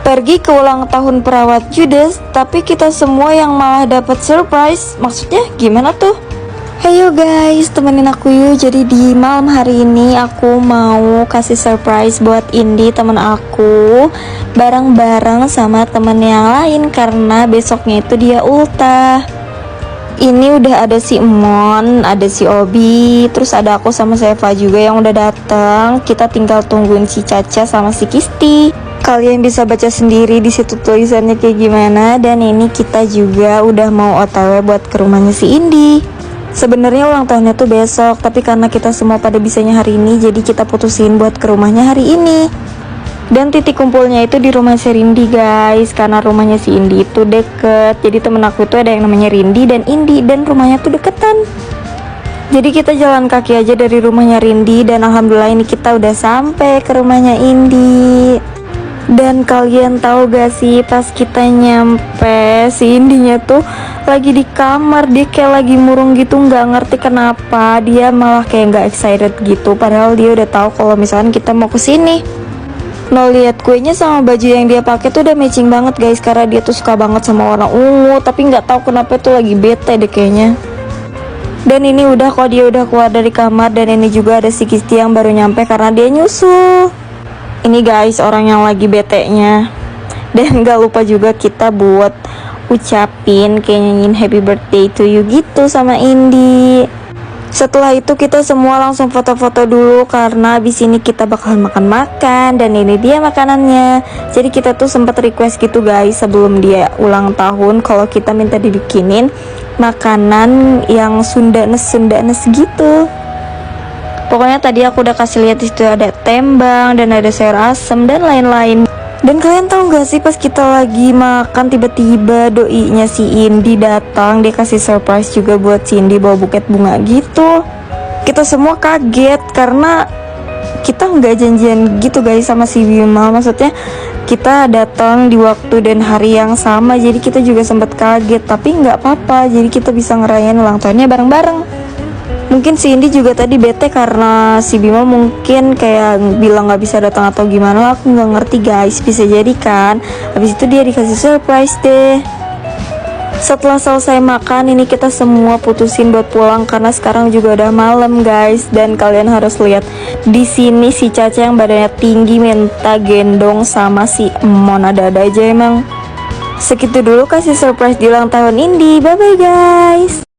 pergi ke ulang tahun perawat Judes, tapi kita semua yang malah dapat surprise. Maksudnya gimana tuh? Heyo guys, temenin aku yuk. Jadi di malam hari ini aku mau kasih surprise buat Indi, temen aku, bareng-bareng sama temen yang lain karena besoknya itu dia ultah. Ini udah ada si Emon, ada si Obi, terus ada aku sama Seva juga yang udah datang. Kita tinggal tungguin si Caca sama si Kisti. Kalian bisa baca sendiri di situ tulisannya kayak gimana. Dan ini kita juga udah mau OTW buat ke rumahnya si Indi. Sebenarnya ulang tahunnya tuh besok, tapi karena kita semua pada bisanya hari ini, jadi kita putusin buat ke rumahnya hari ini. Dan titik kumpulnya itu di rumah si Rindi guys, karena rumahnya si Indi itu deket. Jadi temen aku itu ada yang namanya Rindi dan Indi, dan rumahnya tuh deketan. Jadi kita jalan kaki aja dari rumahnya Rindi, dan alhamdulillah ini kita udah sampai ke rumahnya Indi. Dan kalian tahu gak sih, pas kita nyampe, si Indinya tuh lagi di kamar, dia kayak lagi murung gitu, nggak ngerti kenapa dia malah kayak nggak excited gitu, padahal dia udah tahu kalau misalkan kita mau kesini. Nah, lihat kuenya sama baju yang dia pakai tuh udah matching banget guys, karena dia tuh suka banget sama warna ungu, tapi nggak tahu kenapa tuh lagi bete deh kayaknya. Dan ini udah kok, dia udah keluar dari kamar, dan ini juga ada si Kisti yang baru nyampe karena dia nyusul. Ini guys orang yang lagi bete-nya. Dan gak lupa juga kita buat ucapin kayak nyanyiin happy birthday to you gitu sama Indi. Setelah itu kita semua langsung foto-foto dulu karena abis ini kita bakalan makan-makan. Dan ini dia makanannya. Jadi kita tuh sempat request gitu guys sebelum dia ulang tahun, kalau kita minta dibikinin makanan yang Sundanes gitu. Pokoknya tadi aku udah kasih lihat, itu ada tembang dan ada sayur asem dan lain-lain. Dan kalian tahu gak sih, pas kita lagi makan tiba-tiba doinya si Indi datang, dia kasih surprise juga buat si Indi bawa buket bunga gitu. Kita semua kaget karena kita nggak janjian gitu guys sama si Bima. Maksudnya kita datang di waktu dan hari yang sama, jadi kita juga sempat kaget, tapi nggak apa-apa, jadi kita bisa ngerayain ulang tahunnya bareng-bareng. Mungkin si Indi juga tadi bete karena si Bima mungkin kayak bilang gak bisa datang atau gimana, aku gak ngerti guys, bisa jadi kan. Habis itu dia dikasih surprise deh. Setelah selesai makan, ini kita semua putusin buat pulang karena sekarang juga udah malam guys. Dan kalian harus lihat di sini si Caca yang badannya tinggi minta gendong sama si Emon, ada-ada aja emang. Segitu dulu kasih surprise di ulang tahun Indi. Bye bye guys.